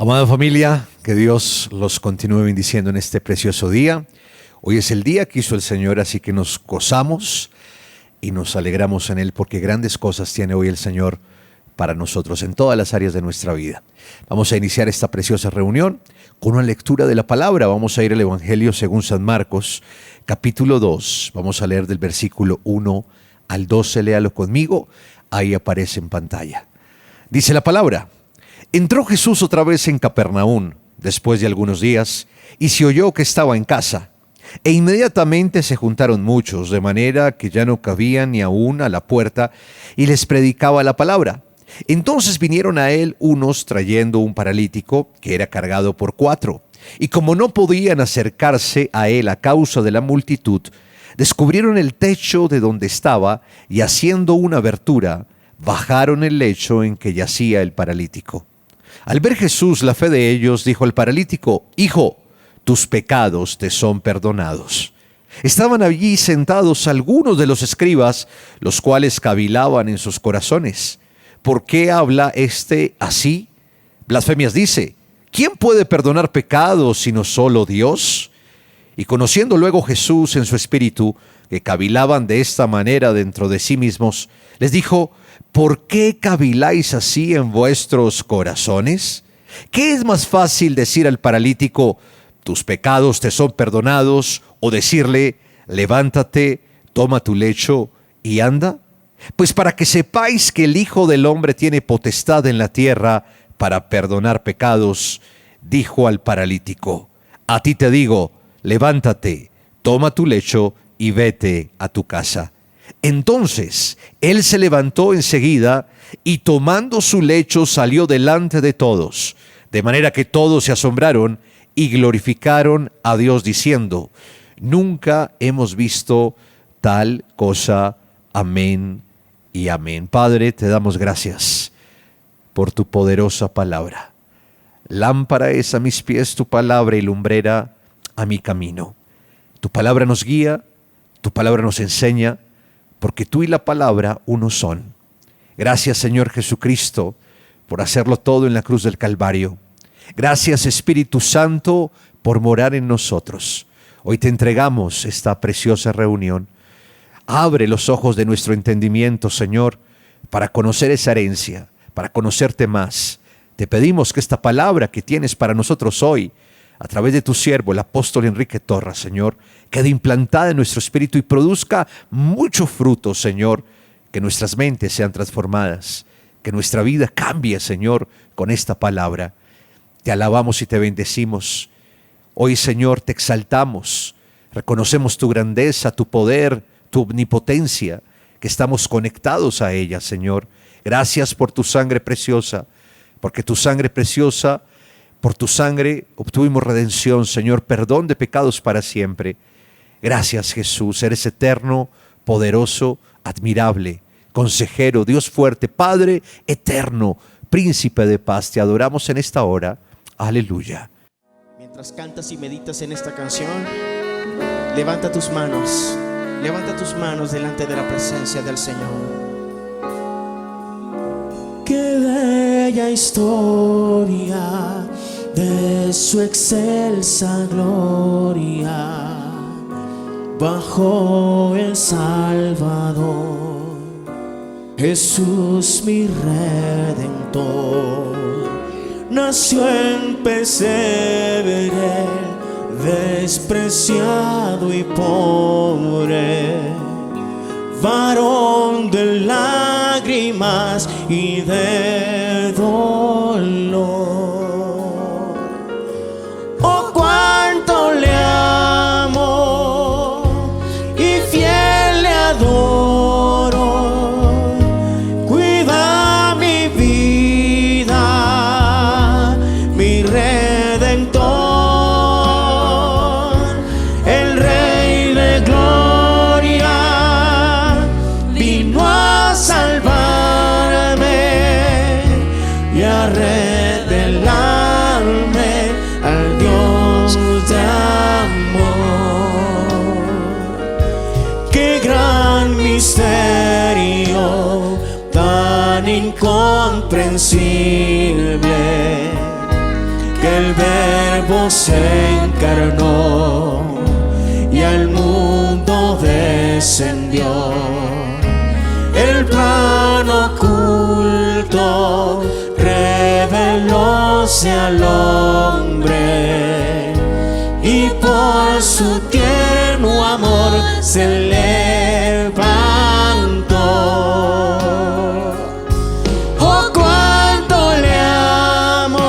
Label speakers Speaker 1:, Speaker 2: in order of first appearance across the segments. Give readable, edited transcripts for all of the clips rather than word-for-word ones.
Speaker 1: Amada familia, que Dios los continúe bendiciendo en este precioso día. Hoy es el día que hizo el Señor, así que nos gozamos y nos alegramos en Él porque grandes cosas tiene hoy el Señor para nosotros en todas las áreas de nuestra vida. Vamos a iniciar esta preciosa reunión con una lectura de la palabra. Vamos a ir al Evangelio según San Marcos, capítulo 2. Vamos a leer del versículo 1 al 12. Léalo conmigo, ahí aparece en pantalla. Dice la palabra: Entró Jesús otra vez en Capernaum, después de algunos días, y se oyó que estaba en casa. E inmediatamente se juntaron muchos, de manera que ya no cabían ni aún a la puerta, y les predicaba la palabra. Entonces vinieron a él unos trayendo un paralítico, que era cargado por 4. Y como no podían acercarse a él a causa de la multitud, descubrieron el techo de donde estaba, y haciendo una abertura, bajaron el lecho en que yacía el paralítico. Al ver Jesús la fe de ellos, dijo al paralítico: Hijo, tus pecados te son perdonados. Estaban allí sentados algunos de los escribas, los cuales cavilaban en sus corazones: ¿por qué habla éste así? Blasfemias dice. ¿Quién puede perdonar pecados sino solo Dios? Y conociendo luego Jesús en su espíritu, que cavilaban de esta manera dentro de sí mismos, les dijo: ¿por qué caviláis así en vuestros corazones? ¿Qué es más fácil decir al paralítico: tus pecados te son perdonados, o decirle: levántate, toma tu lecho y anda? Pues para que sepáis que el Hijo del Hombre tiene potestad en la tierra para perdonar pecados, dijo al paralítico: a ti te digo, levántate, toma tu lecho y vete a tu casa. Entonces él se levantó enseguida y tomando su lecho salió delante de todos, de manera que todos se asombraron y glorificaron a Dios diciendo: nunca hemos visto tal cosa. Amén y amén. Padre, te damos gracias por tu poderosa palabra. Lámpara es a mis pies tu palabra y lumbrera a mi camino. Tu palabra nos guía, tu palabra nos enseña, porque tú y la palabra uno son. Gracias, Señor Jesucristo, por hacerlo todo en la cruz del Calvario. Gracias, Espíritu Santo, por morar en nosotros. Hoy te entregamos esta preciosa reunión. Abre los ojos de nuestro entendimiento, Señor, para conocer esa herencia, para conocerte más. Te pedimos que esta palabra que tienes para nosotros hoy, a través de tu siervo, el apóstol Enrique Torra, Señor, quede implantada en nuestro espíritu y produzca mucho fruto, Señor, que nuestras mentes sean transformadas, que nuestra vida cambie, Señor, con esta palabra. Te alabamos y te bendecimos. Hoy, Señor, te exaltamos, reconocemos tu grandeza, tu poder, tu omnipotencia, que estamos conectados a ella, Señor. Gracias por tu sangre preciosa, porque tu sangre preciosa, por tu sangre obtuvimos redención, Señor, perdón de pecados para siempre. Gracias, Jesús, eres eterno, poderoso, admirable, consejero, Dios fuerte, Padre eterno, príncipe de paz. Te adoramos en esta hora. Aleluya.
Speaker 2: Mientras cantas y meditas en esta canción, levanta tus manos delante de la presencia del Señor. Qué bella historia de su excelsa gloria, bajo el Salvador, Jesús mi Redentor. Nació en pesebre, despreciado y pobre, varón de lágrimas y de dolor. Oh, cuánto le amo y fiel le adoro. Cuida mi vida, mi Redentor, el Rey de gloria, vino a salvarme y a revelarme al Dios de amor. Qué gran misterio tan incomprensible, el Verbo se encarnó y al mundo descendió. El plan oculto revelóse al hombre y por su tierno amor se levantó. Oh, cuánto le amo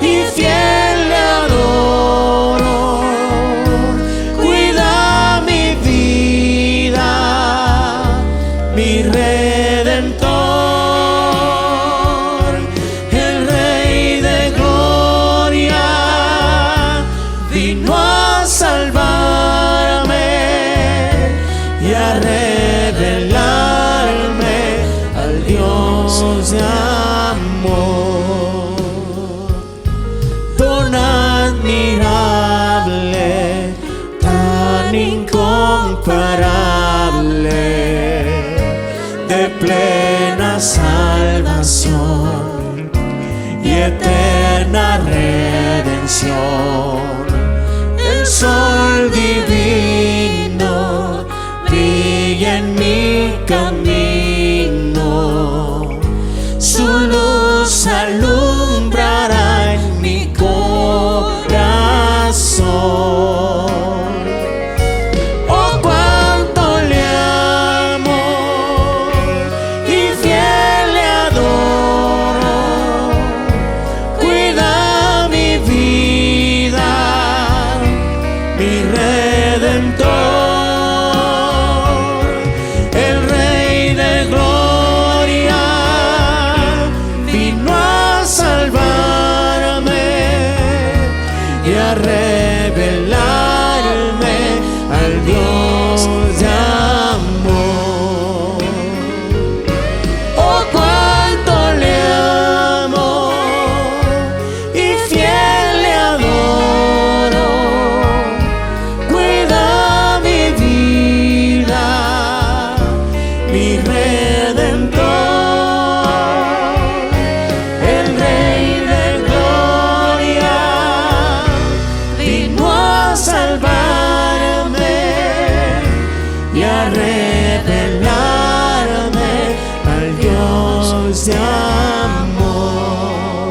Speaker 2: y fiel le adoro. Cuida mi vida, mi Redentor, el Rey de gloria, vino a salvarme y a revelarme al Dios de amor. Don admirable, tan incomparable, de plena salvación y eterna redención. El sol divino brilla en mi camino, su luz alumbrará en mi corazón. Oh, cuánto le amo y fiel le adoro. Cuida mi vida, mi Redentor, el Rey de gloria, vino a salvarme y a revelarme al Dios de amor. Oh, cuánto le amo y fiel le adoro. Cuida mi vida, mi Redentor, el Rey de gloria, vino a salvarme y a revelarme al Dios de amor.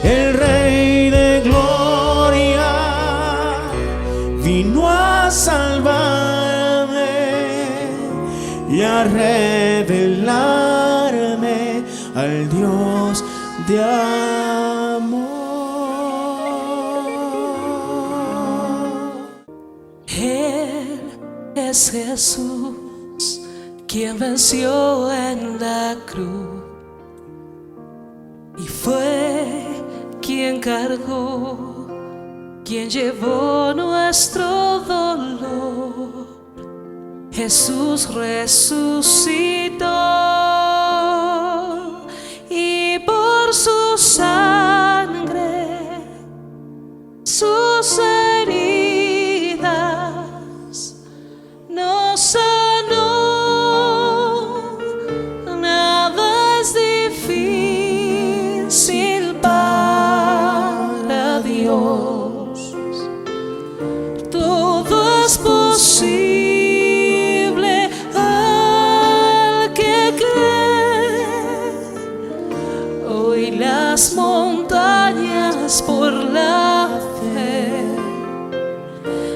Speaker 2: El Rey de gloria vino a salvarme y a revelarme al Dios de amor.
Speaker 3: Él es Jesús, quien venció en la cruz y fue quien cargó, quien llevó nuestro dolor. Jesús resucitó y por su sangre, sus heridas nos sanó. Nada es difícil para Dios, todo es posible al que cree. Hoy las montañas por la fe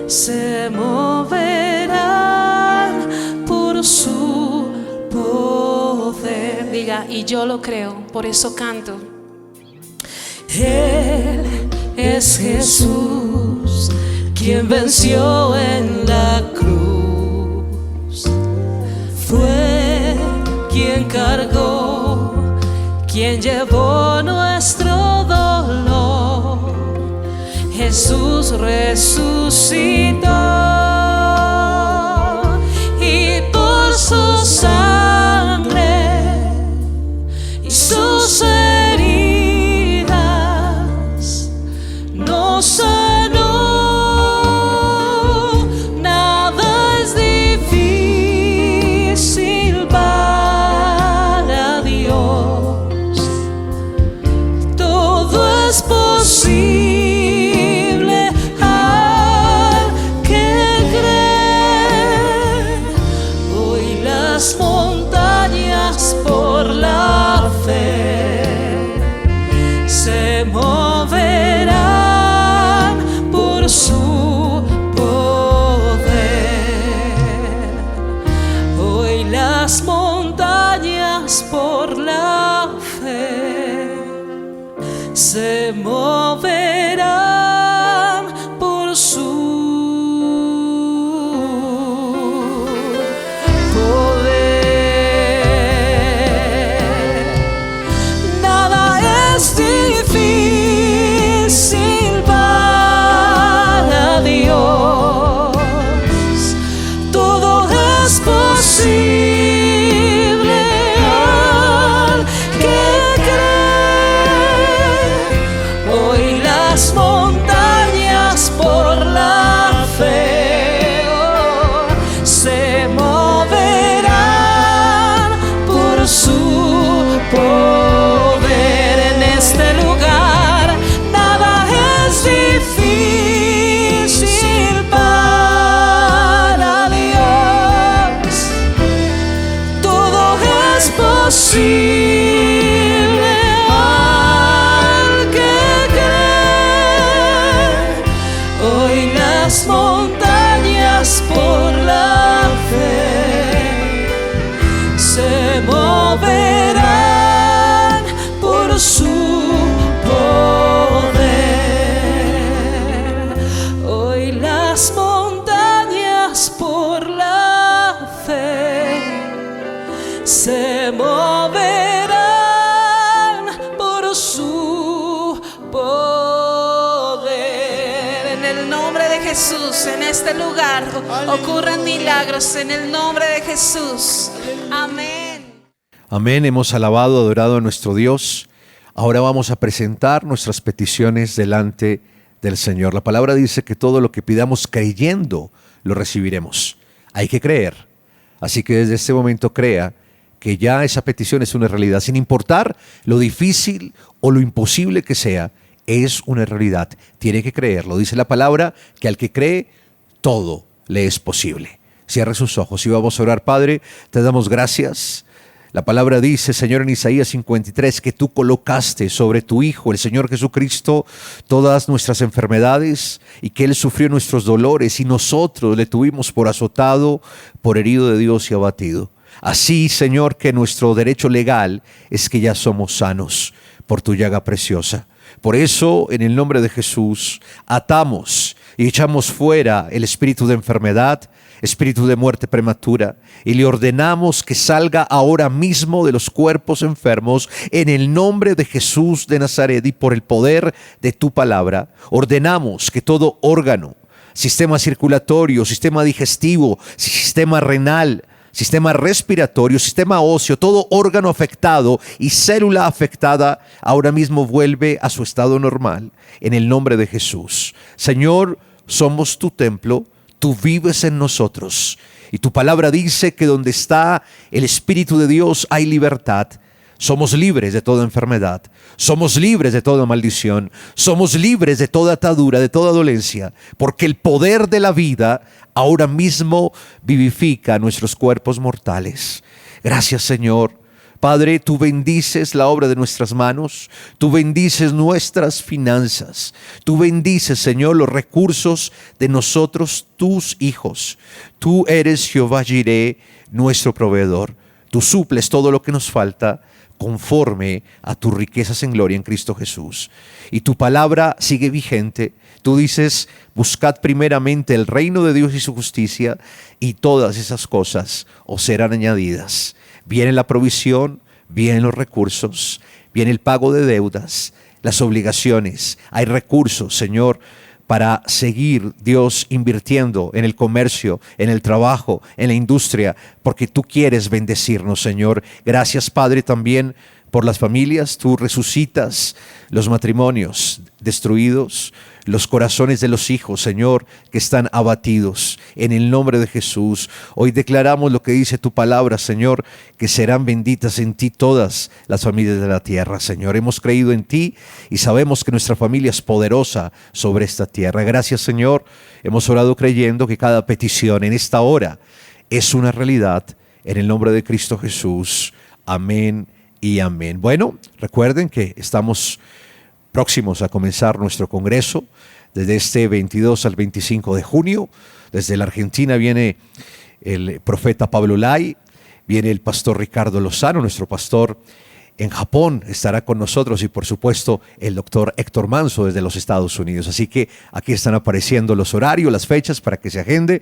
Speaker 3: se moverán por su poder. Diga, y yo lo creo, por eso canto. Él es Jesús, quien venció en la cruz. Fue quien cargó, quien llevó nuestro dolor. Jesús resucitó y por su sangre y sus heridas nos sanó. Nada es difícil para Dios, es posible al que cree. Hoy las montañas por la fe se moverán por su poder. Hoy las montañas por la fe se moverán por su poder. Nada es difícil para Dios, todo es posible al que cree. Hoy las montañas por la fe se moverán por su poder. En este lugar nada es difícil para Dios, todo es posible al que cree. Hoy las montañas por la fe se moverán por su poder. Hoy las montañas por la fe se moverán por su poder. En el nombre de Jesús, en este lugar ocurren milagros. En el nombre de Jesús. Amén.
Speaker 1: Amén, hemos alabado, adorado a nuestro Dios. Ahora vamos a presentar nuestras peticiones delante del Señor. La palabra dice que todo lo que pidamos creyendo lo recibiremos. Hay que creer. Así que desde este momento crea que ya esa petición es una realidad. Sin importar lo difícil o lo imposible que sea, es una realidad. Tiene que creerlo. Dice la palabra que al que cree, todo le es posible. Cierre sus ojos y vamos a orar. Padre, te damos gracias. La palabra dice, Señor, en Isaías 53, que tú colocaste sobre tu Hijo, el Señor Jesucristo, todas nuestras enfermedades y que Él sufrió nuestros dolores y nosotros le tuvimos por azotado, por herido de Dios y abatido. Así, Señor, que nuestro derecho legal es que ya somos sanos por tu llaga preciosa. Por eso, en el nombre de Jesús, atamos y echamos fuera el espíritu de enfermedad, espíritu de muerte prematura, y le ordenamos que salga ahora mismo de los cuerpos enfermos en el nombre de Jesús de Nazaret y por el poder de tu palabra. Ordenamos que todo órgano, sistema circulatorio, sistema digestivo, sistema renal, sistema respiratorio, sistema óseo, todo órgano afectado y célula afectada ahora mismo vuelve a su estado normal en el nombre de Jesús. Señor, somos tu templo, tú vives en nosotros y tu palabra dice que donde está el Espíritu de Dios hay libertad. Somos libres de toda enfermedad, somos libres de toda maldición, somos libres de toda atadura, de toda dolencia, porque el poder de la vida ahora mismo vivifica nuestros cuerpos mortales. Gracias, Señor. Padre, tú bendices la obra de nuestras manos, tú bendices nuestras finanzas, tú bendices, Señor, los recursos de nosotros, tus hijos. Tú eres Jehová Jireh, nuestro proveedor. Tú suples todo lo que nos falta conforme a tus riquezas en gloria en Cristo Jesús. Y tu palabra sigue vigente. Tú dices, buscad primeramente el reino de Dios y su justicia, y todas esas cosas os serán añadidas. Viene la provisión, vienen los recursos, viene el pago de deudas, las obligaciones. Hay recursos, Señor, para seguir, Dios, invirtiendo en el comercio, en el trabajo, en la industria, porque tú quieres bendecirnos, Señor. Gracias, Padre, también por las familias. Tú resucitas los matrimonios destruidos, los corazones de los hijos, Señor, que están abatidos. En el nombre de Jesús, hoy declaramos lo que dice tu palabra, Señor, que serán benditas en ti todas las familias de la tierra, Señor. Hemos creído en ti y sabemos que nuestra familia es poderosa sobre esta tierra. Gracias, Señor. Hemos orado creyendo que cada petición en esta hora es una realidad. En el nombre de Cristo Jesús. Amén y amén. Bueno, recuerden que estamos próximos a comenzar nuestro congreso desde este 22 al 25 de junio. Desde la Argentina viene el profeta Pablo Lai, viene el pastor Ricardo Lozano, nuestro pastor en Japón estará con nosotros, y por supuesto el doctor Héctor Manso desde los Estados Unidos. Así que aquí están apareciendo los horarios, las fechas para que se agende.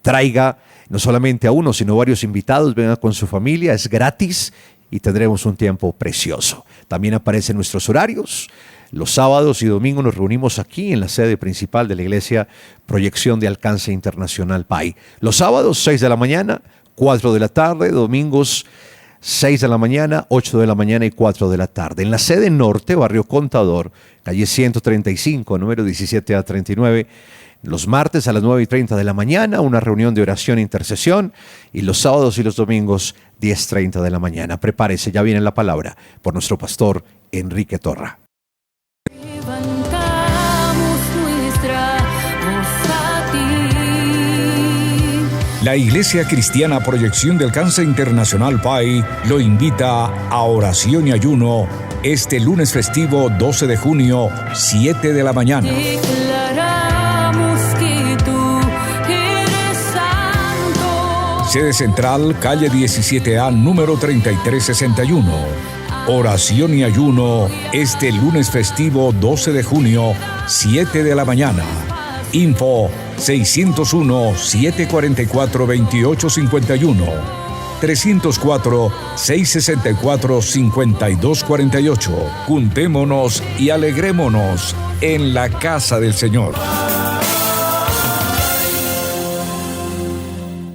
Speaker 1: Traiga no solamente a uno, sino varios invitados, venga con su familia, es gratis y tendremos un tiempo precioso. También aparecen nuestros horarios. Los sábados y domingos nos reunimos aquí en la sede principal de la iglesia Proyección de Alcance Internacional PAI. Los sábados 6 de la mañana, 4 de la tarde, domingos 6 de la mañana, 8 de la mañana y 4 de la tarde. En la sede norte, Barrio Contador, calle 135, número 17 a 39, los martes a las 9:30 de la mañana, una reunión de oración e intercesión, y los sábados y los domingos 10:30 de la mañana. Prepárese, ya viene la palabra por nuestro pastor Enrique Torra.
Speaker 4: La Iglesia Cristiana Proyección de Alcance Internacional PAI lo invita a oración y ayuno este lunes festivo 12 de junio, 7 de la mañana.
Speaker 5: Declaramos que tú eres santo.
Speaker 4: Sede central, calle 17A, número 3361. Oración y ayuno este lunes festivo 12 de junio, 7 de la mañana. Info 601-744-2851, 304-664-5248. Juntémonos y alegrémonos en la casa del Señor.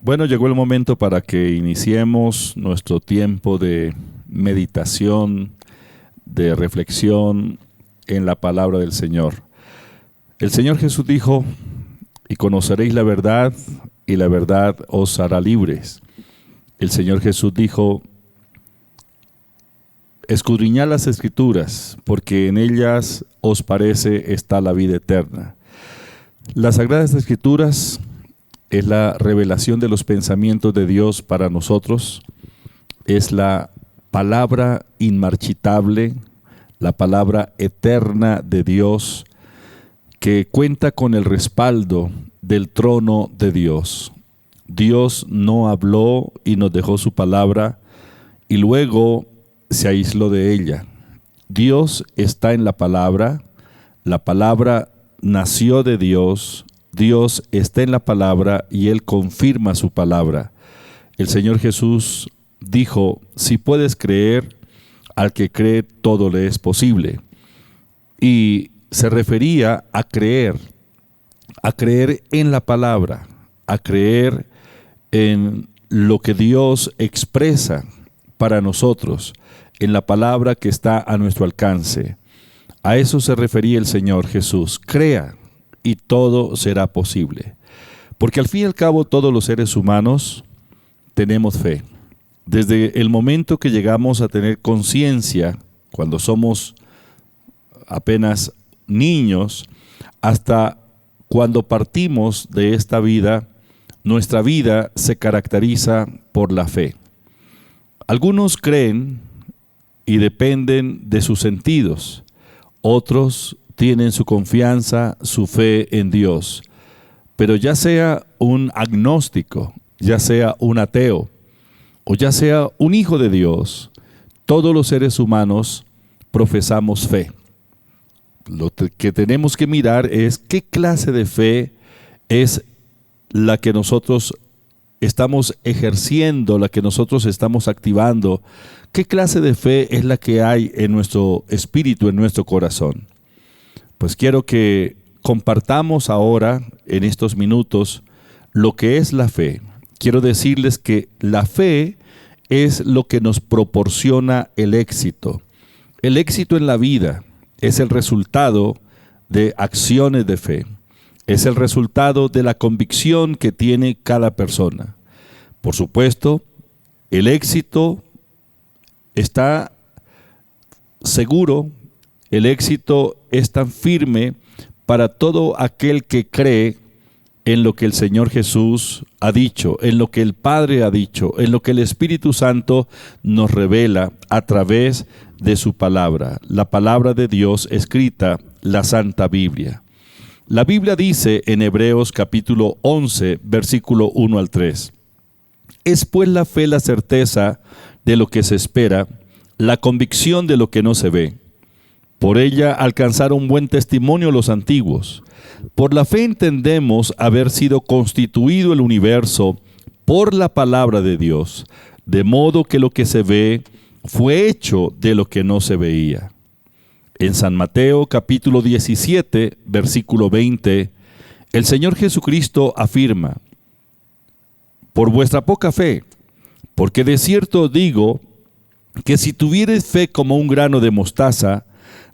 Speaker 6: Bueno, llegó el momento para que iniciemos nuestro tiempo de meditación, de reflexión en la palabra del Señor. El Señor Jesús dijo: y conoceréis la verdad, y la verdad os hará libres. El Señor Jesús dijo: escudriñad las Escrituras, porque en ellas os parece está la vida eterna. Las Sagradas Escrituras es la revelación de los pensamientos de Dios para nosotros, es la palabra inmarchitable, la palabra eterna de Dios, que cuenta con el respaldo del trono de Dios. Dios no habló y nos dejó su palabra y luego se aisló de ella. Dios está en la palabra nació de Dios, Dios está en la palabra y Él confirma su palabra. El Señor Jesús dijo: si puedes creer, al que cree todo le es posible. Y se refería a creer en la palabra, a creer en lo que Dios expresa para nosotros, en la palabra que está a nuestro alcance. A eso se refería el Señor Jesús: crea y todo será posible. Porque al fin y al cabo todos los seres humanos tenemos fe. Desde el momento que llegamos a tener conciencia, cuando somos apenas niños, hasta cuando partimos de esta vida, nuestra vida se caracteriza por la fe. Algunos creen y dependen de sus sentidos, otros tienen su confianza, su fe en Dios. Pero ya sea un agnóstico, ya sea un ateo, o ya sea un hijo de Dios, todos los seres humanos profesamos fe. Lo que tenemos que mirar es qué clase de fe es la que nosotros estamos ejerciendo, la que nosotros estamos activando. ¿Qué clase de fe es la que hay en nuestro espíritu, en nuestro corazón? Pues quiero que compartamos ahora, en estos minutos, lo que es la fe. Quiero decirles que la fe es lo que nos proporciona el éxito. El éxito en la vida es el resultado de acciones de fe. Es el resultado de la convicción que tiene cada persona. Por supuesto, el éxito está seguro, el éxito es tan firme para todo aquel que cree en lo que el Señor Jesús ha dicho, en lo que el Padre ha dicho, en lo que el Espíritu Santo nos revela a través de su palabra, la palabra de Dios escrita, la Santa Biblia. La Biblia dice en Hebreos capítulo 11, versículo 1 al 3, es pues la fe la certeza de lo que se espera, la convicción de lo que no se ve. Por ella alcanzaron buen testimonio los antiguos. Por la fe entendemos haber sido constituido el universo por la palabra de Dios, de modo que lo que se ve fue hecho de lo que no se veía. En San Mateo capítulo 17, versículo 20, el Señor Jesucristo afirma, por vuestra poca fe, porque de cierto os digo que si tuviereis fe como un grano de mostaza,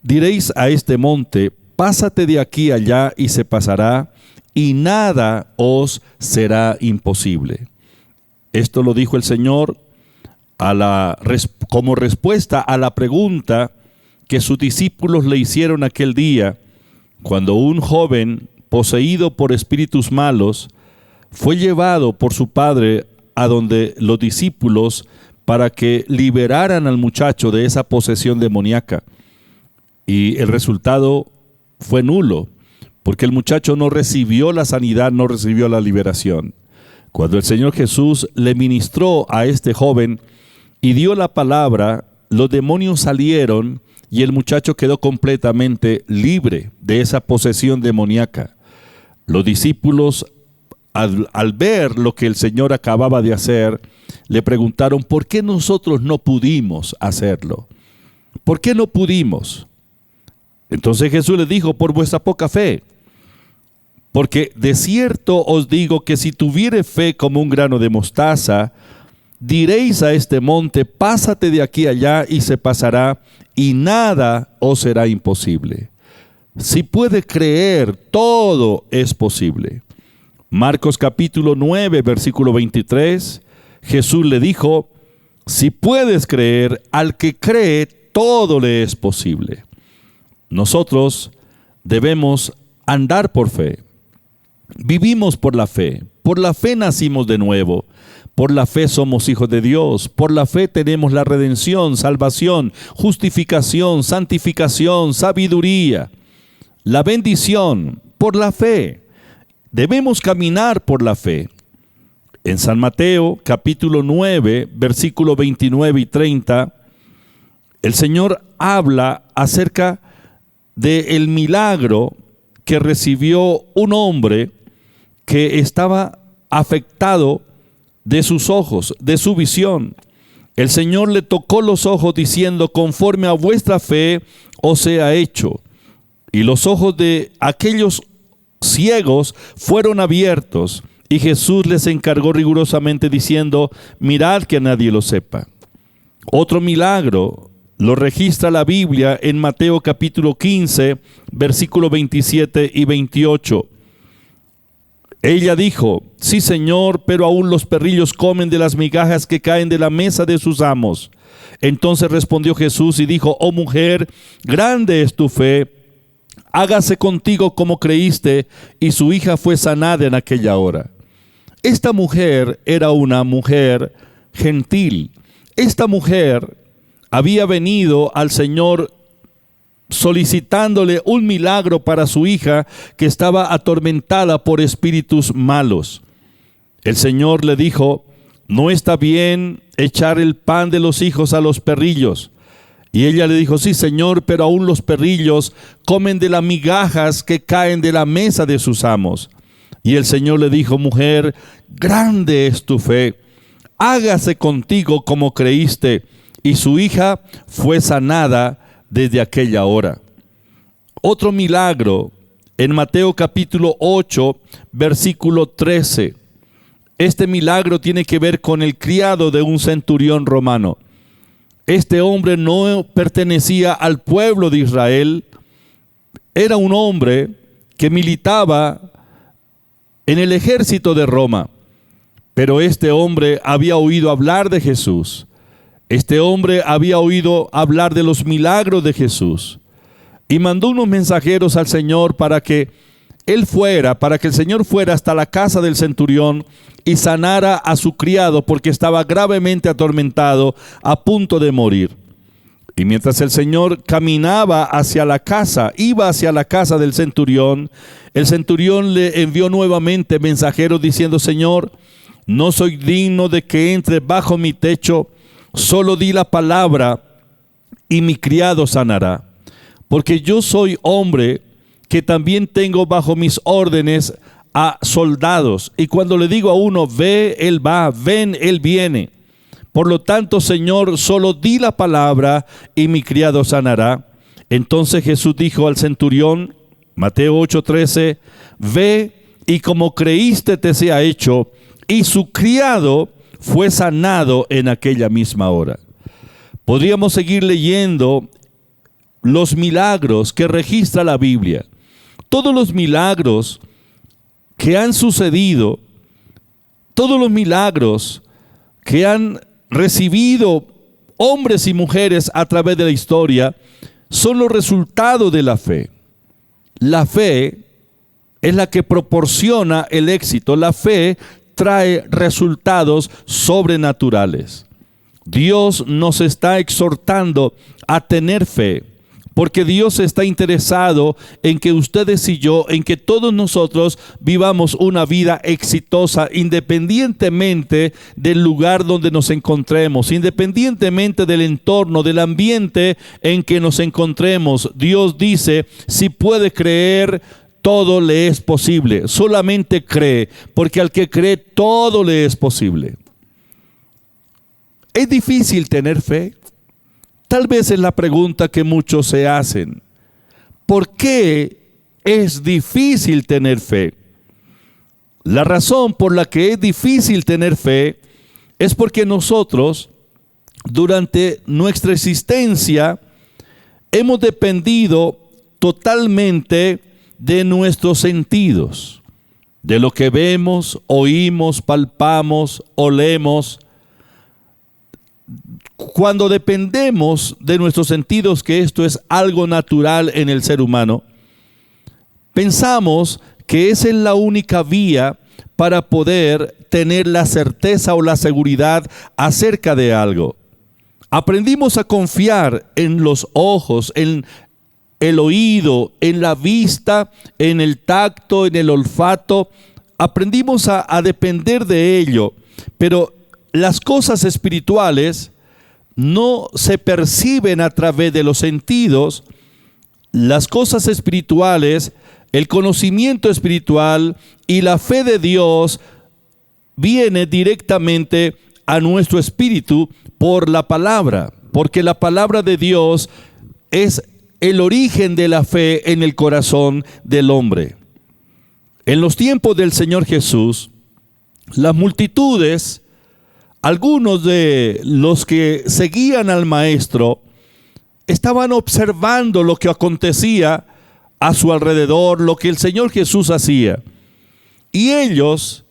Speaker 6: diréis a este monte, pásate de aquí allá y se pasará, y nada os será imposible. Esto lo dijo el Señor como respuesta a la pregunta que sus discípulos le hicieron aquel día, cuando un joven poseído por espíritus malos fue llevado por su padre a donde los discípulos para que liberaran al muchacho de esa posesión demoníaca. Y el resultado fue nulo, porque el muchacho no recibió la sanidad, no recibió la liberación. Cuando el Señor Jesús le ministró a este joven y dio la palabra, los demonios salieron y el muchacho quedó completamente libre de esa posesión demoníaca. Los discípulos, al ver lo que el Señor acababa de hacer, le preguntaron, ¿por qué nosotros no pudimos hacerlo? ¿Por qué no pudimos? Entonces Jesús les dijo, por vuestra poca fe. Porque de cierto os digo que si tuviere fe como un grano de mostaza, diréis a este monte, pásate de aquí allá y se pasará, y nada os será imposible. Si puede creer, todo es posible. Marcos capítulo 9, versículo 23, Jesús le dijo, si puedes creer, al que cree, todo le es posible. Nosotros debemos andar por fe. Vivimos por la fe nacimos de nuevo, por la fe somos hijos de Dios, por la fe tenemos la redención, salvación, justificación, santificación, sabiduría, la bendición, por la fe. Debemos caminar por la fe. En San Mateo capítulo 9, versículo 29 y 30, el Señor habla acerca del milagro que recibió un hombre que estaba afectado de sus ojos, de su visión. El Señor le tocó los ojos diciendo, conforme a vuestra fe os sea hecho. Y los ojos de aquellos ciegos fueron abiertos, y Jesús les encargó rigurosamente diciendo, mirad que nadie lo sepa. Otro milagro lo registra la Biblia en Mateo capítulo 15, versículos 27 y 28. Ella dijo, sí Señor, pero aún los perrillos comen de las migajas que caen de la mesa de sus amos. Entonces respondió Jesús y dijo, oh mujer, grande es tu fe, hágase contigo como creíste, y su hija fue sanada en aquella hora. Esta mujer era una mujer gentil. Esta mujer había venido al Señor solicitándole un milagro para su hija que estaba atormentada por espíritus malos. El Señor le dijo, no está bien echar el pan de los hijos a los perrillos. Y ella le dijo, sí Señor, pero aún los perrillos comen de las migajas que caen de la mesa de sus amos. Y el Señor le dijo, mujer, grande es tu fe, hágase contigo como creíste. Y su hija fue sanada desde aquella hora. Otro milagro en Mateo capítulo 8, versículo 13. Este milagro tiene que ver con el criado de un centurión romano. Este hombre no pertenecía al pueblo de Israel. Era un hombre que militaba en el ejército de Roma. Pero este hombre había oído hablar de Jesús. Este hombre había oído hablar de los milagros de Jesús. Y mandó unos mensajeros al Señor para que el Señor fuera hasta la casa del centurión y sanara a su criado, porque estaba gravemente atormentado, a punto de morir. Y mientras el Señor iba hacia la casa del centurión, el centurión le envió nuevamente mensajeros diciendo: Señor, no soy digno de que entre bajo mi techo, solo di la palabra y mi criado sanará. Porque yo soy hombre que también tengo bajo mis órdenes a soldados, y cuando le digo a uno, ve, él va, ven, él viene. Por lo tanto, Señor, solo di la palabra y mi criado sanará. Entonces Jesús dijo al centurión, Mateo 8:13, ve y como creíste te sea hecho, y su criado fue sanado en aquella misma hora. Podríamos seguir leyendo los milagros que registra la Biblia. Todos los milagros que han sucedido, todos los milagros que han recibido hombres y mujeres a través de la historia, son los resultados de la fe. La fe es la que proporciona el éxito. La fe trae resultados sobrenaturales. Dios nos está exhortando a tener fe, porque Dios está interesado en que ustedes y yo, en que todos nosotros vivamos una vida exitosa, independientemente del lugar donde nos encontremos, independientemente del entorno, del ambiente en que nos encontremos. Dios dice, si puede creer, todo le es posible. Solamente cree, porque al que cree, todo le es posible. ¿Es difícil tener fe? Tal vez es la pregunta que muchos se hacen. ¿Por qué es difícil tener fe? La razón por la que es difícil tener fe es porque nosotros, durante nuestra existencia, hemos dependido totalmente de nuestros sentidos, de lo que vemos, oímos, palpamos, olemos. Cuando dependemos de nuestros sentidos, que esto es algo natural en el ser humano, pensamos que esa es la única vía para poder tener la certeza o la seguridad acerca de algo. Aprendimos a confiar en los ojos, en el oído, en la vista, en el tacto, en el olfato. Aprendimos a depender de ello, pero las cosas espirituales no se perciben a través de los sentidos. Las cosas espirituales, el conocimiento espiritual y la fe de Dios viene directamente a nuestro espíritu por la palabra, porque la palabra de Dios es el origen de la fe en el corazón del hombre. En los tiempos del Señor Jesús, las multitudes, algunos de los que seguían al Maestro, estaban observando lo que acontecía a su alrededor, lo que el Señor Jesús hacía. Y ellos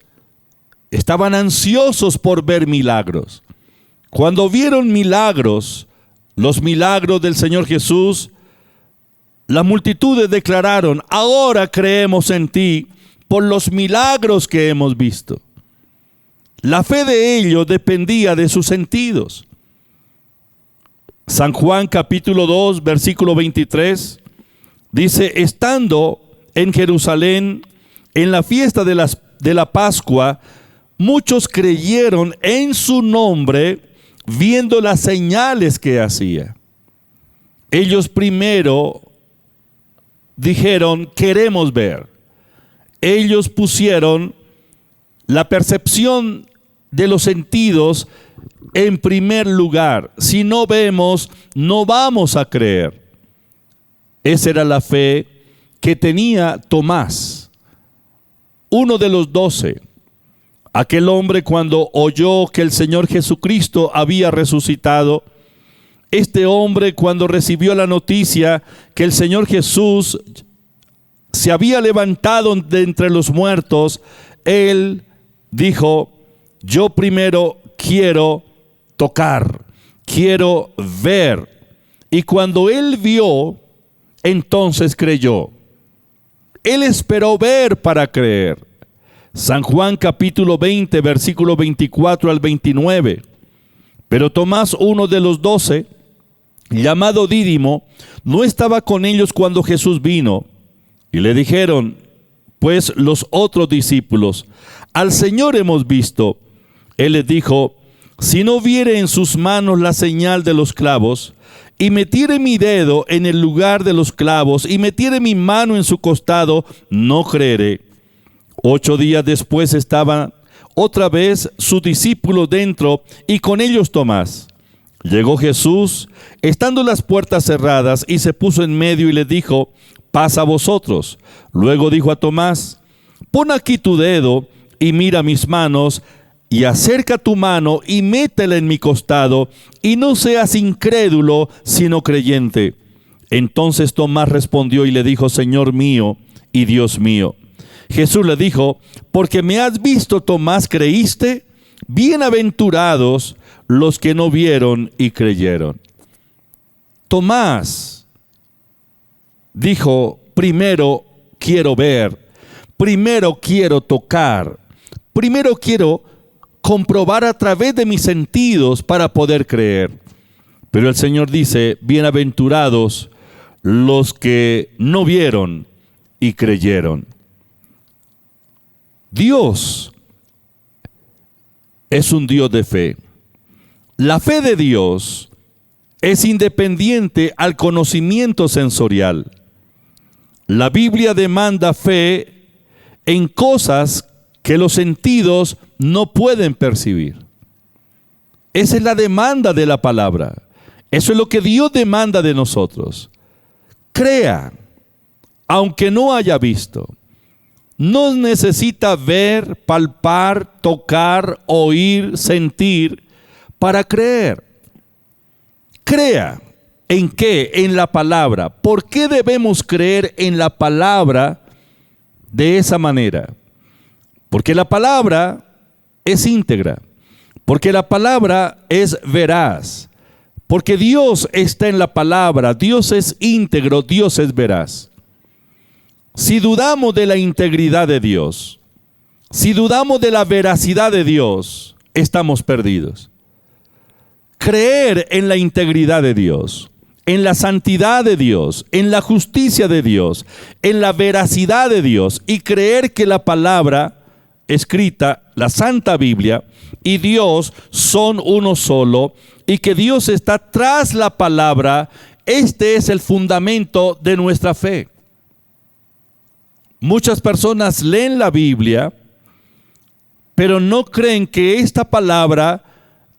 Speaker 6: estaban ansiosos por ver milagros. Cuando vieron milagros, los milagros del Señor Jesús, las multitudes declararon: ahora creemos en ti por los milagros que hemos visto. La fe de ellos dependía de sus sentidos. San Juan capítulo 2, versículo 23, dice: estando en Jerusalén en la fiesta de la Pascua, muchos creyeron en su nombre, viendo las señales que hacía. Ellos primero dijeron: queremos ver. Ellos pusieron la percepción de los sentidos en primer lugar. Si no vemos, no vamos a creer. Esa era la fe que tenía Tomás, uno de los 12. Aquel hombre, cuando oyó que el Señor Jesucristo había resucitado, este hombre, cuando recibió la noticia que el Señor Jesús se había levantado de entre los muertos, él dijo: yo primero quiero tocar, quiero ver. Y cuando él vio, entonces creyó. Él esperó ver para creer. San Juan capítulo 20, versículo 24 al 29. Pero Tomás, uno de los 12, llamado Dídimo, no estaba con ellos cuando Jesús vino. Y le dijeron, pues, los otros discípulos: al Señor hemos visto. Él les dijo: si no viere en sus manos la señal de los clavos, y metiere mi dedo en el lugar de los clavos, y metiere mi mano en su costado, no creeré. 8 días después estaban otra vez sus discípulos dentro, y con ellos Tomás. Llegó Jesús, estando las puertas cerradas, y se puso en medio y les dijo: paz a vosotros. Luego dijo a Tomás: pon aquí tu dedo y mira mis manos, y acerca tu mano y métela en mi costado, y no seas incrédulo, sino creyente. Entonces Tomás respondió y le dijo: Señor mío y Dios mío. Jesús le dijo: porque me has visto, Tomás, ¿creíste? Bienaventurados los que no vieron y creyeron. Tomás dijo: primero quiero ver, primero quiero tocar, primero quiero comprobar a través de mis sentidos para poder creer. Pero el Señor dice: bienaventurados los que no vieron y creyeron. Dios es un Dios de fe. La fe de Dios es independiente al conocimiento sensorial. La Biblia demanda fe en cosas que los sentidos no pueden percibir. Esa es la demanda de la palabra. Eso es lo que Dios demanda de nosotros. Crea, aunque no haya visto. No necesita ver, palpar, tocar, oír, sentir para creer. Crea. ¿En qué? En la palabra. ¿Por qué debemos creer en la palabra de esa manera? Porque la palabra es íntegra. Porque la palabra es veraz. Porque Dios está en la palabra. Dios es íntegro, Dios es veraz. Si dudamos de la integridad de Dios, si dudamos de la veracidad de Dios, estamos perdidos. Creer en la integridad de Dios, en la santidad de Dios, en la justicia de Dios, en la veracidad de Dios, y creer que la palabra escrita, la Santa Biblia, y Dios son uno solo, y que Dios está tras la palabra, este es el fundamento de nuestra fe. Muchas personas leen la Biblia, pero no creen que esta palabra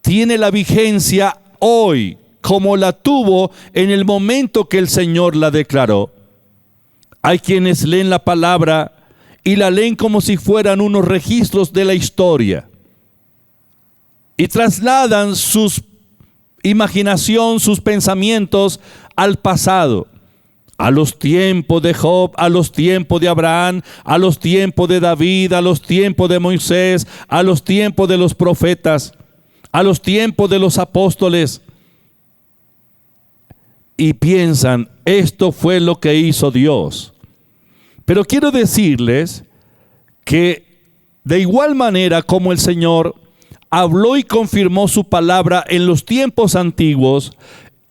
Speaker 6: tiene la vigencia hoy, como la tuvo en el momento que el Señor la declaró. Hay quienes leen la palabra y la leen como si fueran unos registros de la historia, y trasladan su imaginación, sus pensamientos al pasado. A los tiempos de Job, a los tiempos de Abraham, a los tiempos de David, a los tiempos de Moisés, a los tiempos de los profetas, a los tiempos de los apóstoles. Y piensan, esto fue lo que hizo Dios. Pero quiero decirles que de igual manera como el Señor habló y confirmó su palabra en los tiempos antiguos,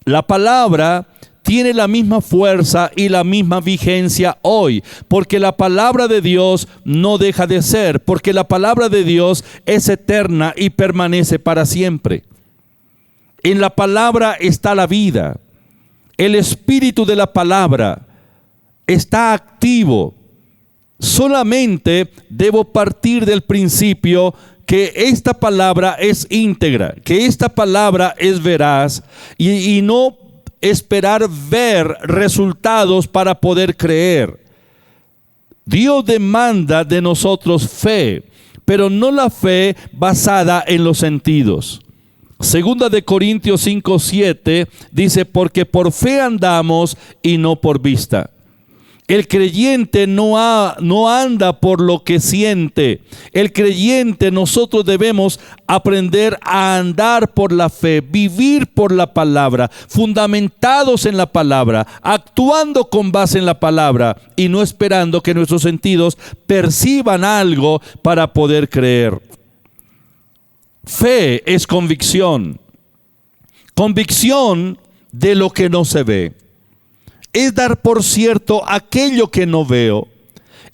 Speaker 6: la palabra tiene la misma fuerza y la misma vigencia hoy, porque la palabra de Dios no deja de ser, porque la palabra de Dios es eterna y permanece para siempre. En la palabra está la vida. El espíritu de la palabra está activo. Solamente debo partir del principio que esta palabra es íntegra, que esta palabra es veraz, y no esperar ver resultados para poder creer. Dios demanda de nosotros fe, pero no la fe basada en los sentidos. Segunda de Corintios 5:7 dice, porque por fe andamos y no por vista. El creyente no anda por lo que siente. El creyente, nosotros debemos aprender a andar por la fe, vivir por la palabra, fundamentados en la palabra, actuando con base en la palabra y no esperando que nuestros sentidos perciban algo para poder creer. Fe es convicción. Convicción de lo que no se ve. Es dar por cierto aquello que no veo.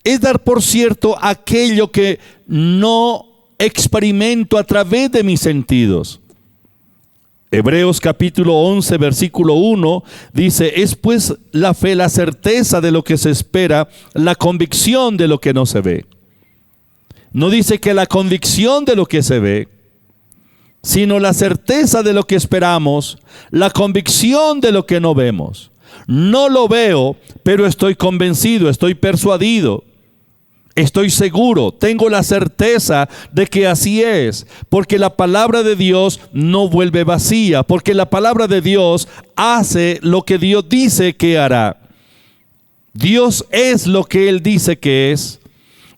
Speaker 6: Es dar por cierto aquello que no experimento a través de mis sentidos. Hebreos capítulo 11, versículo 1 dice, es pues la fe la certeza de lo que se espera, la convicción de lo que no se ve. No dice que la convicción de lo que se ve, sino la certeza de lo que esperamos, la convicción de lo que no vemos. No lo veo, pero estoy convencido, estoy persuadido, estoy seguro, tengo la certeza de que así es, porque la palabra de Dios no vuelve vacía, porque la palabra de Dios hace lo que Dios dice que hará. Dios es lo que Él dice que es.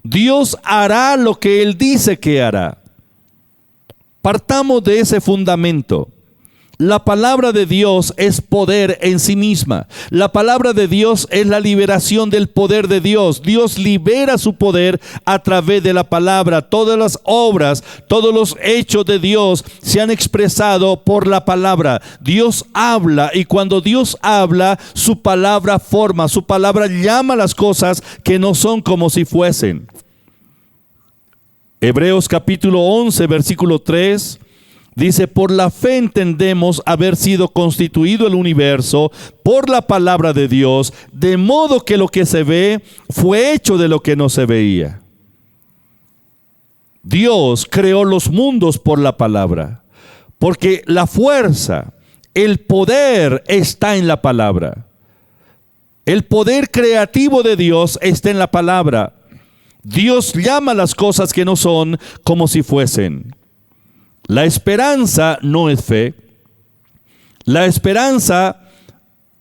Speaker 6: Dios hará lo que Él dice que hará. Partamos de ese fundamento. La palabra de Dios es poder en sí misma. La palabra de Dios es la liberación del poder de Dios. Dios libera su poder a través de la palabra. Todas las obras, todos los hechos de Dios se han expresado por la palabra. Dios habla y cuando Dios habla, su palabra forma, su palabra llama las cosas que no son como si fuesen. Hebreos capítulo 11, versículo 3. Dice, por la fe entendemos haber sido constituido el universo por la palabra de Dios, de modo que lo que se ve fue hecho de lo que no se veía. Dios creó los mundos por la palabra, porque la fuerza, el poder está en la palabra. El poder creativo de Dios está en la palabra. Dios llama las cosas que no son como si fuesen. La esperanza no es fe. La esperanza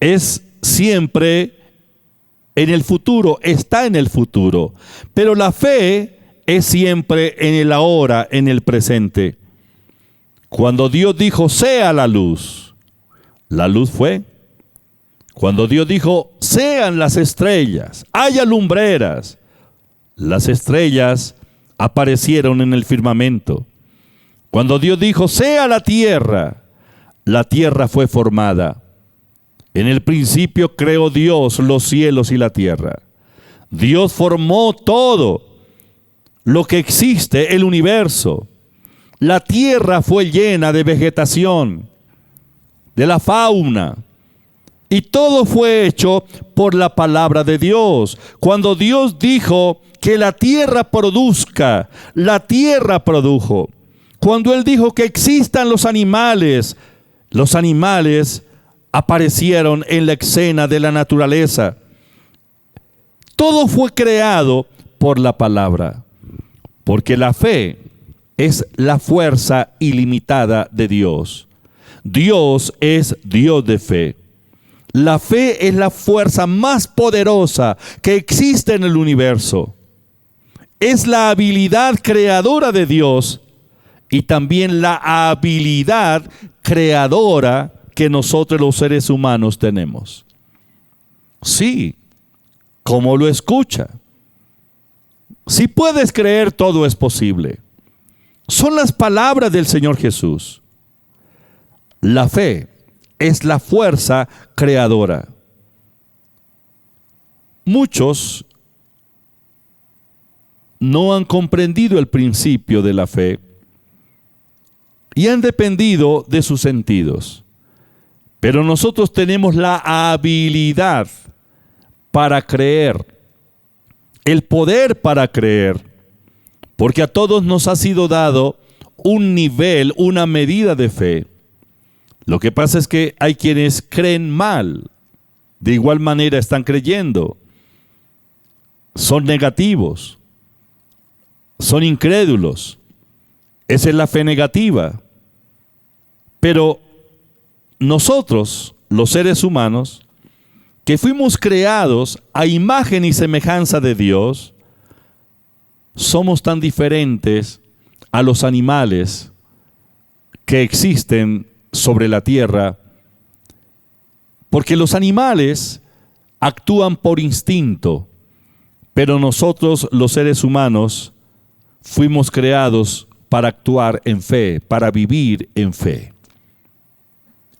Speaker 6: es siempre en el futuro, está en el futuro. Pero la fe es siempre en el ahora, en el presente. Cuando Dios dijo, sea la luz fue. Cuando Dios dijo, sean las estrellas, haya lumbreras, las estrellas aparecieron en el firmamento. Cuando Dios dijo, sea la tierra fue formada. En el principio creó Dios los cielos y la tierra. Dios formó todo lo que existe, el universo. La tierra fue llena de vegetación, de la fauna, y todo fue hecho por la palabra de Dios. Cuando Dios dijo que la tierra produzca, la tierra produjo. Cuando Él dijo que existan los animales aparecieron en la escena de la naturaleza. Todo fue creado por la palabra, porque la fe es la fuerza ilimitada de Dios. Dios es Dios de fe. La fe es la fuerza más poderosa que existe en el universo. Es la habilidad creadora de Dios y también la habilidad creadora que nosotros los seres humanos tenemos. Sí, como lo escucha. Si puedes creer, todo es posible. Son las palabras del Señor Jesús. La fe es la fuerza creadora. Muchos no han comprendido el principio de la fe y han dependido de sus sentidos. Pero nosotros tenemos la habilidad para creer, el poder para creer, porque a todos nos ha sido dado un nivel, una medida de fe. Lo que pasa es que hay quienes creen mal, de igual manera están creyendo. son negativos, son incrédulos. Esa es la fe negativa. Pero nosotros, los seres humanos, que fuimos creados a imagen y semejanza de Dios, somos tan diferentes a los animales que existen sobre la tierra, porque los animales actúan por instinto, pero nosotros, los seres humanos, fuimos creados para actuar en fe, para vivir en fe.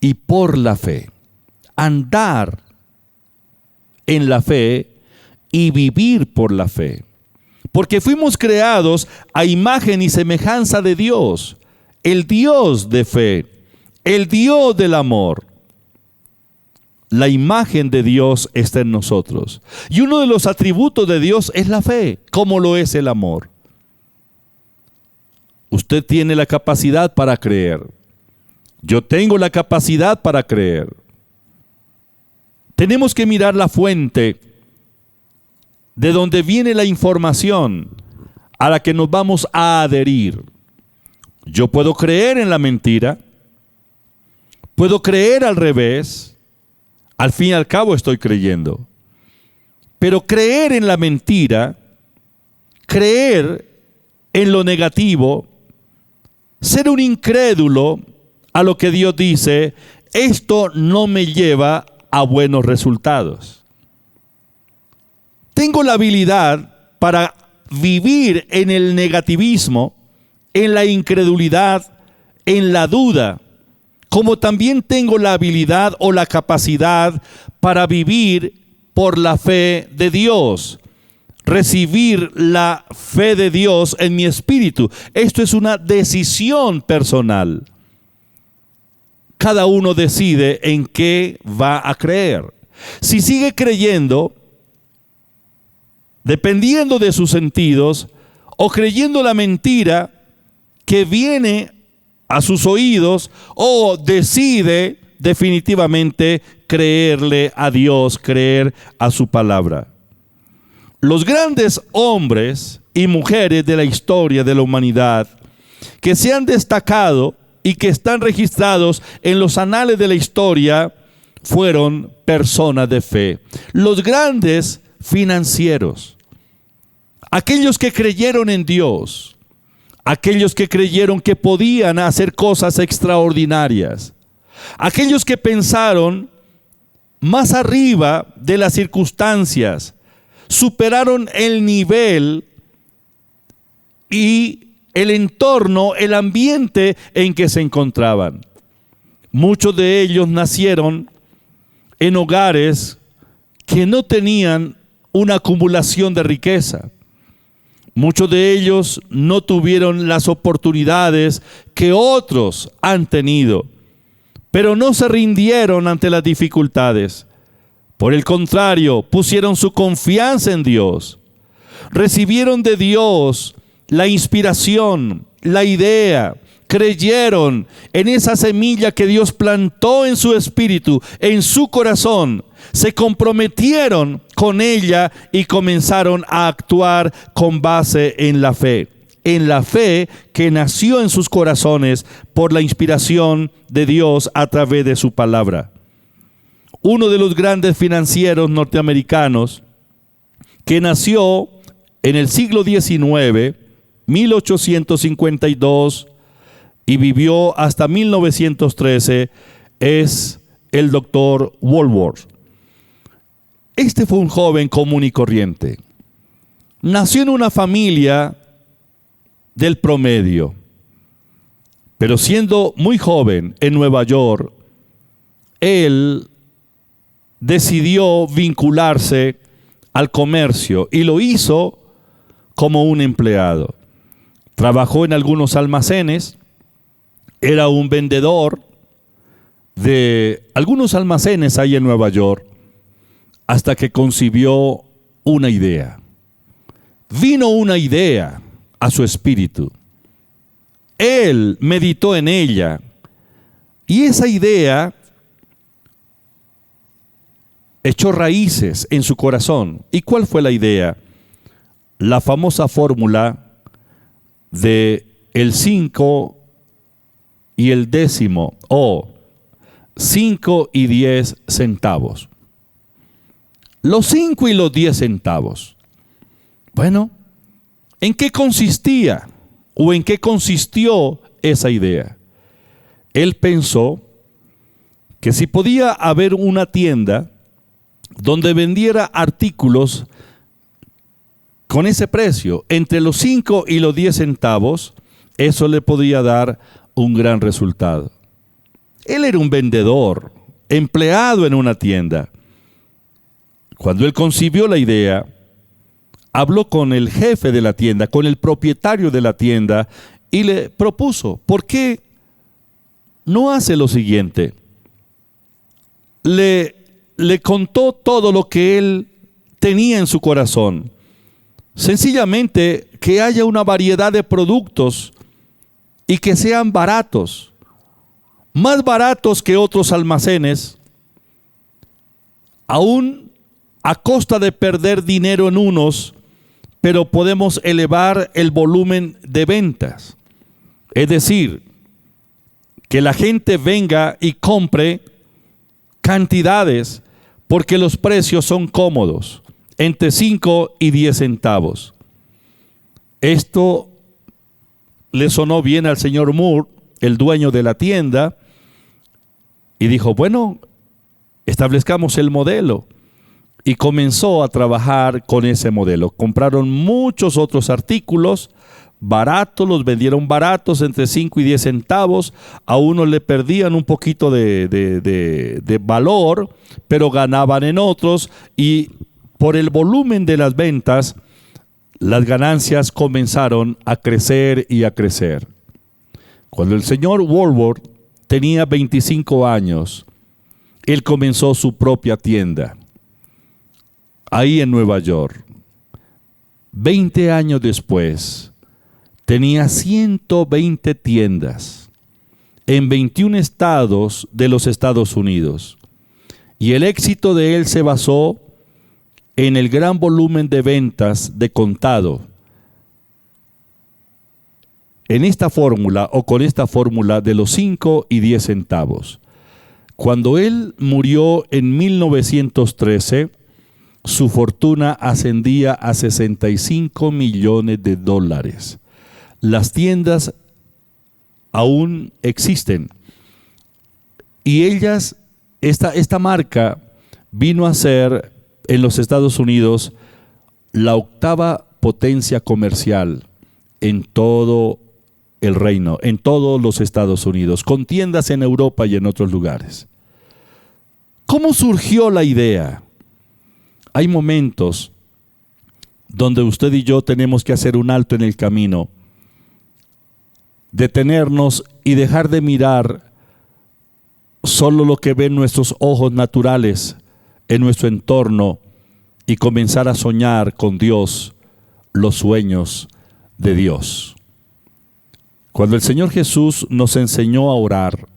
Speaker 6: Y por la fe, andar en la fe y vivir por la fe. Porque fuimos creados a imagen y semejanza de Dios, el Dios de fe, el Dios del amor. La imagen de Dios está en nosotros. Y uno de los atributos de Dios es la fe, como lo es el amor. Usted tiene la capacidad para creer. Yo tengo la capacidad para creer. Tenemos que mirar la fuente de donde viene la información a la que nos vamos a adherir. Yo puedo creer en la mentira, puedo creer al revés, al fin y al cabo estoy creyendo. Pero creer en la mentira, creer en lo negativo, ser un incrédulo a lo que Dios dice, esto no me lleva a buenos resultados. Tengo la habilidad para vivir en el negativismo, en la incredulidad, en la duda, como también tengo la habilidad o la capacidad para vivir por la fe de Dios, recibir la fe de Dios en mi espíritu. Esto es una decisión personal. Cada uno decide en qué va a creer. Si sigue creyendo, dependiendo de sus sentidos, o creyendo la mentira que viene a sus oídos, o decide definitivamente creerle a Dios, creer a su palabra. Los grandes hombres y mujeres de la historia de la humanidad que se han destacado y que están registrados en los anales de la historia fueron personas de fe. Los grandes financieros, aquellos que creyeron en Dios, aquellos que creyeron que podían hacer cosas extraordinarias, aquellos que pensaron más arriba de las circunstancias, superaron el nivel y el entorno, el ambiente en que se encontraban. Muchos de ellos nacieron en hogares que no tenían una acumulación de riqueza. Muchos de ellos no tuvieron las oportunidades que otros han tenido, pero no se rindieron ante las dificultades. Por el contrario, pusieron su confianza en Dios. Recibieron de Dios la inspiración, la idea, creyeron en esa semilla que Dios plantó en su espíritu, en su corazón, se comprometieron con ella y comenzaron a actuar con base en la fe que nació en sus corazones por la inspiración de Dios a través de su palabra. Uno de los grandes financieros norteamericanos que nació en el siglo XIX, 1852, y vivió hasta 1913, es el doctor Woolworth. Este fue un joven común y corriente. Nació en una familia del promedio, pero siendo muy joven en Nueva York, él decidió vincularse al comercio y lo hizo como un empleado. Trabajó en algunos almacenes, era un vendedor de algunos almacenes ahí en Nueva York, hasta que concibió una idea. Vino una idea a su espíritu. Él meditó en ella y esa idea echó raíces en su corazón. ¿Y cuál fue la idea? la famosa fórmula de el 5 y el décimo, o 5 y 10 centavos. Los 5 y los 10 centavos. Bueno, ¿en qué consistía o en qué consistió esa idea? Él pensó que si podía haber una tienda donde vendiera artículos con ese precio, entre los 5 y los 10 centavos, eso le podía dar un gran resultado. Él era un vendedor, empleado en una tienda. Cuando él concibió la idea, habló con el jefe de la tienda, con el propietario de la tienda, y le propuso, ¿por qué no hace lo siguiente? Le contó todo lo que él tenía en su corazón. Sencillamente que haya una variedad de productos y que sean baratos, más baratos que otros almacenes, aún a costa de perder dinero en unos, pero podemos elevar el volumen de ventas. Es decir, que la gente venga y compre cantidades porque los precios son cómodos, entre 5 y 10 centavos. Esto le sonó bien al señor Moore, el dueño de la tienda, y dijo, bueno, establezcamos el modelo. Y comenzó a trabajar con ese modelo. Compraron muchos otros artículos baratos, los vendieron baratos, entre 5 y 10 centavos. A unos le perdían un poquito de valor, pero ganaban en otros. Y por el volumen de las ventas, las ganancias comenzaron a crecer y a crecer. Cuando el señor Woolworth tenía 25 años, él comenzó su propia tienda ahí en Nueva York. 20 años después, tenía 120 tiendas en 21 estados de los Estados Unidos. Y el éxito de él se basó en el gran volumen de ventas de contado. En esta fórmula o con esta fórmula de los 5 y 10 centavos. Cuando él murió en 1913, su fortuna ascendía a 65 millones de dólares. Las tiendas aún existen. Y ellas, esta marca vino a ser en los Estados Unidos la 8ª potencia comercial en todo el reino, en todos los Estados Unidos, con tiendas en Europa y en otros lugares. ¿Cómo surgió la idea? Hay momentos donde usted y yo tenemos que hacer un alto en el camino, detenernos y dejar de mirar solo lo que ven nuestros ojos naturales en nuestro entorno y comenzar a soñar con Dios los sueños de Dios. Cuando el Señor Jesús nos enseñó a orar,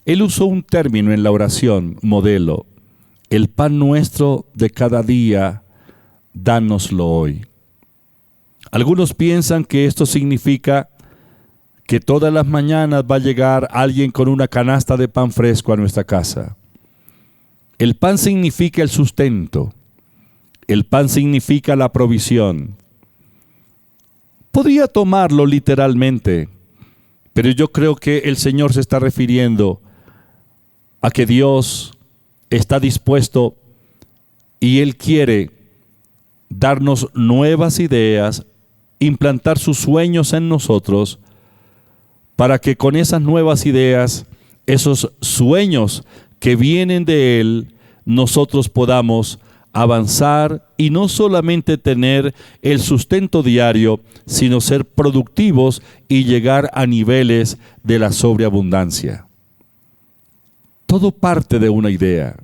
Speaker 6: Él usó un término en la oración modelo: el pan nuestro de cada día, dánoslo hoy. Algunos piensan que esto significa que todas las mañanas va a llegar alguien con una canasta de pan fresco a nuestra casa. El pan significa el sustento. El pan significa la provisión. Podría tomarlo literalmente, pero yo creo que el Señor se está refiriendo a que Dios está dispuesto y Él quiere darnos nuevas ideas, implantar sus sueños en nosotros, para que con esas nuevas ideas, esos sueños que vienen de Él, nosotros podamos avanzar y no solamente tener el sustento diario, sino ser productivos y llegar a niveles de la sobreabundancia. Todo parte de una idea,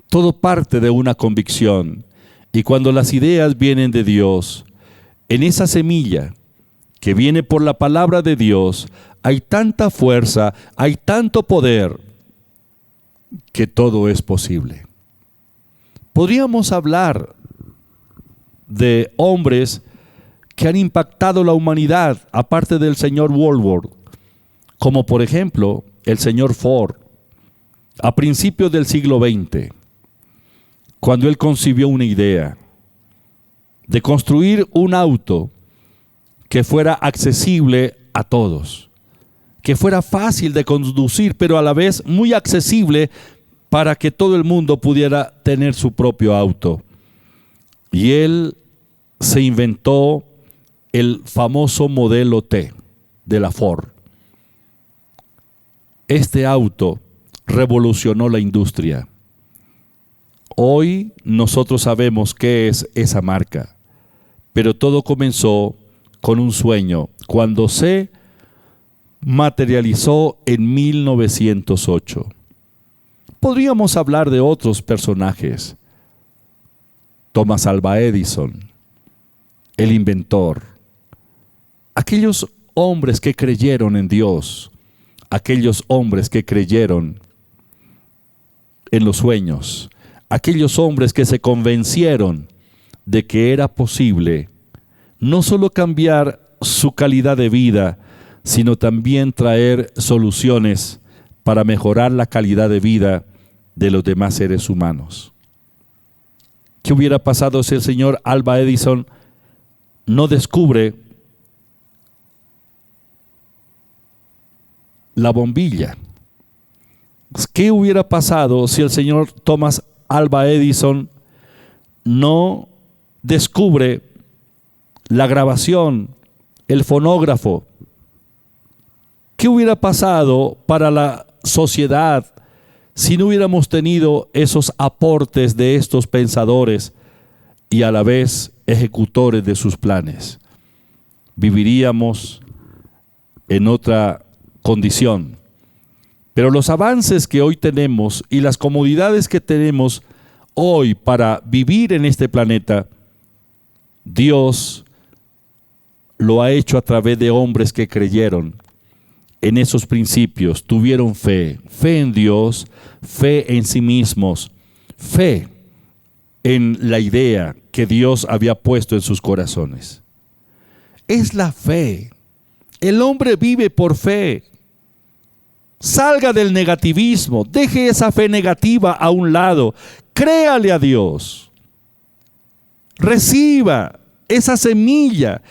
Speaker 6: todo parte de una convicción. Y cuando las ideas vienen de Dios, en esa semilla que viene por la palabra de Dios, hay tanta fuerza, hay tanto poder, que todo es posible. Podríamos hablar de hombres que han impactado la humanidad, aparte del señor Woolworth, como por ejemplo el señor Ford, a principios del siglo XX, cuando él concibió una idea de construir un auto que fuera accesible a todos, que fuera fácil de conducir, pero a la vez muy accesible para que todo el mundo pudiera tener su propio auto. Y él se inventó el famoso modelo T de la Ford. Este auto revolucionó la industria. Hoy nosotros sabemos qué es esa marca, pero todo comenzó con un sueño, cuando se materializó en 1908. Podríamos hablar de otros personajes. Thomas Alva Edison, el inventor. Aquellos hombres que creyeron en Dios, aquellos hombres que creyeron en los sueños, aquellos hombres que se convencieron de que era posible no solo cambiar su calidad de vida, sino también traer soluciones para mejorar la calidad de vida de los demás seres humanos. ¿Qué hubiera pasado si el señor Alva Edison no descubre la bombilla? ¿Qué hubiera pasado si el señor Thomas Alva Edison no descubre la grabación, el fonógrafo? ¿Qué hubiera pasado para la sociedad si no hubiéramos tenido esos aportes de estos pensadores y a la vez ejecutores de sus planes? Viviríamos en otra condición. Pero los avances que hoy tenemos y las comodidades que tenemos hoy para vivir en este planeta, Dios lo ha hecho a través de hombres que creyeron en esos principios, tuvieron fe en Dios, fe en sí mismos, fe en la idea que Dios había puesto en sus corazones. Es la fe. El hombre vive por fe. Salga del negativismo, deje esa fe negativa a un lado, créale a Dios, reciba esa semilla,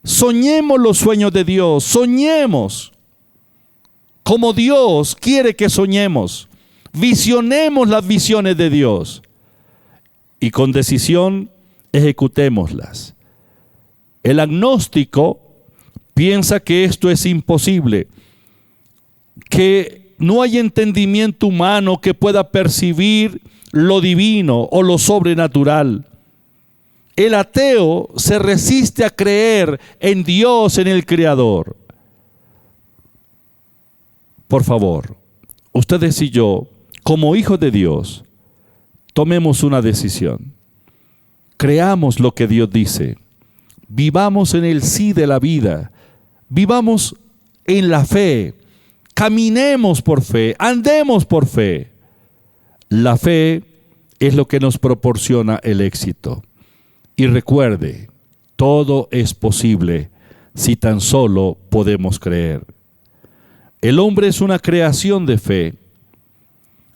Speaker 6: soñemos los sueños de Dios, soñemos como Dios quiere que soñemos, visionemos las visiones de Dios y con decisión ejecutémoslas. El agnóstico piensa que esto es imposible, que no hay entendimiento humano que pueda percibir lo divino o lo sobrenatural. El ateo se resiste a creer en Dios, en el Creador. Por favor, ustedes y yo, como hijos de Dios, tomemos una decisión. Creamos lo que Dios dice. Vivamos en el sí de la vida. Vivamos en la fe. Caminemos por fe, andemos por fe. La fe es lo que nos proporciona el éxito. Y recuerde, todo es posible si tan solo podemos creer. El hombre es una creación de fe.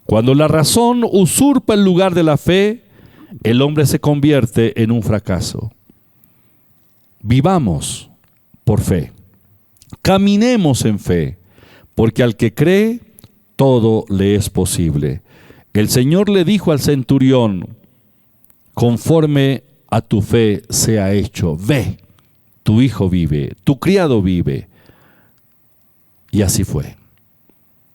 Speaker 6: Cuando la razón usurpa el lugar de la fe, el hombre se convierte en un fracaso. Vivamos por fe. Caminemos en fe. Porque al que cree, todo le es posible. El Señor le dijo al centurión, conforme a tu fe sea hecho, ve, tu hijo vive, tu criado vive. Y así fue.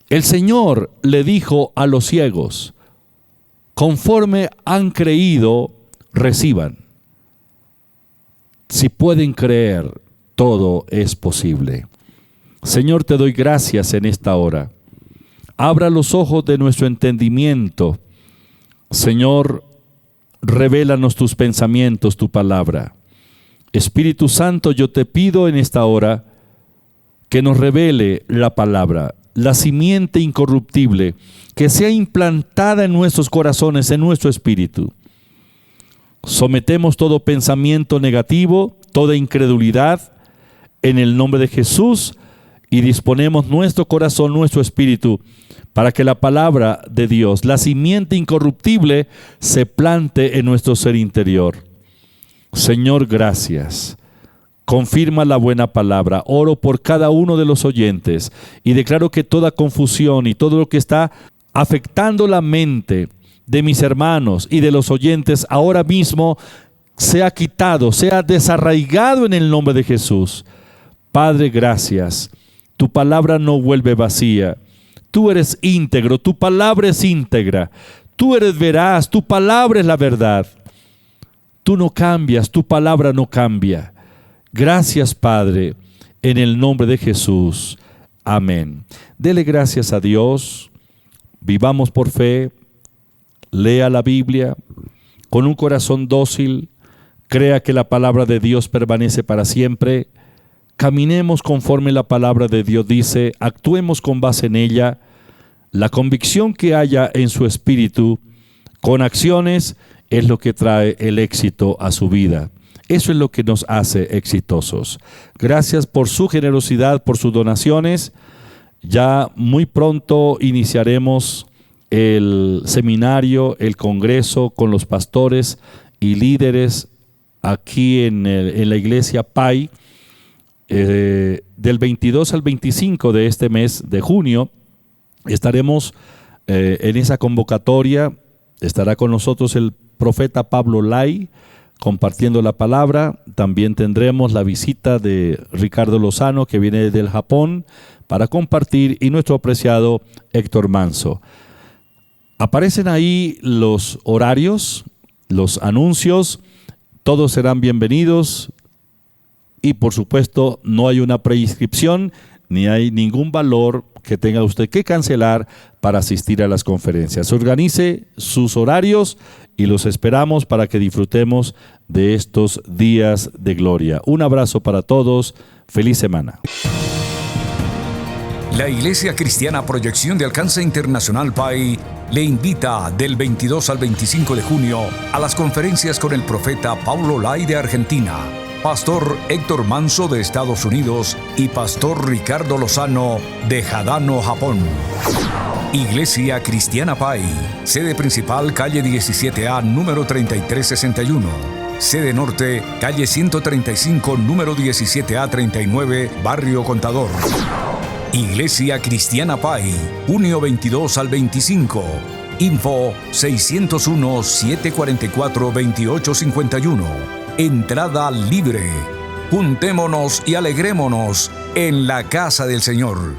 Speaker 6: El Señor le dijo a los ciegos, conforme han creído, reciban. Si pueden creer, todo es posible. Señor, te doy gracias en esta hora. Abra los ojos de nuestro entendimiento. Señor, revélanos tus pensamientos, tu palabra. Espíritu Santo, yo te pido en esta hora que nos revele la palabra, la simiente incorruptible, que sea implantada en nuestros corazones, en nuestro espíritu. Sometemos todo pensamiento negativo, toda incredulidad en el nombre de Jesús y disponemos nuestro corazón, nuestro espíritu, para que la palabra de Dios, la simiente incorruptible, se plante en nuestro ser interior. Señor, gracias. Confirma la buena palabra. Oro por cada uno de los oyentes y declaro que toda confusión y todo lo que está afectando la mente de mis hermanos y de los oyentes ahora mismo sea quitado, sea desarraigado en el nombre de Jesús. Padre, gracias. Tu palabra no vuelve vacía. Tú eres íntegro, tu palabra es íntegra. Tú eres veraz, tu palabra es la verdad. Tú no cambias, tu palabra no cambia. Gracias, Padre, en el nombre de Jesús. Amén. Dele gracias a Dios. Vivamos por fe. Lea la Biblia con un corazón dócil. Crea que la palabra de Dios permanece para siempre. Caminemos conforme la palabra de Dios dice. Actuemos con base en ella. La convicción que haya en su espíritu con acciones es lo que trae el éxito a su vida. Eso es lo que nos hace exitosos. Gracias por su generosidad, por sus donaciones. Ya muy pronto iniciaremos el seminario, el congreso con los pastores y líderes aquí en la iglesia PAI. Del 22 al 25 de este mes de junio estaremos en esa convocatoria. Estará con nosotros el profeta Pablo Lai compartiendo la palabra. También tendremos la visita de Ricardo Lozano, que viene del Japón, para compartir, y nuestro apreciado Héctor Manso. Aparecen ahí los horarios, los anuncios. Todos serán bienvenidos y, por supuesto, no hay una preinscripción ni hay ningún valor que tenga usted que cancelar para asistir a las conferencias. Organice sus horarios y los esperamos para que disfrutemos de estos días de gloria. Un abrazo para todos. Feliz semana.
Speaker 4: La Iglesia Cristiana Proyección de Alcance Internacional PAI le invita del 22 al 25 de junio a las conferencias con el profeta Pablo Lai de Argentina, Pastor Héctor Manso de Estados Unidos y Pastor Ricardo Lozano de Hadano, Japón. Iglesia Cristiana PAI, sede principal calle 17A, número 3361. Sede norte, calle 135, número 17A 39, Barrio Contador. Iglesia Cristiana PAI, junio 22 al 25. Info 601-744-2851. Entrada libre. Juntémonos y alegrémonos en la casa del Señor.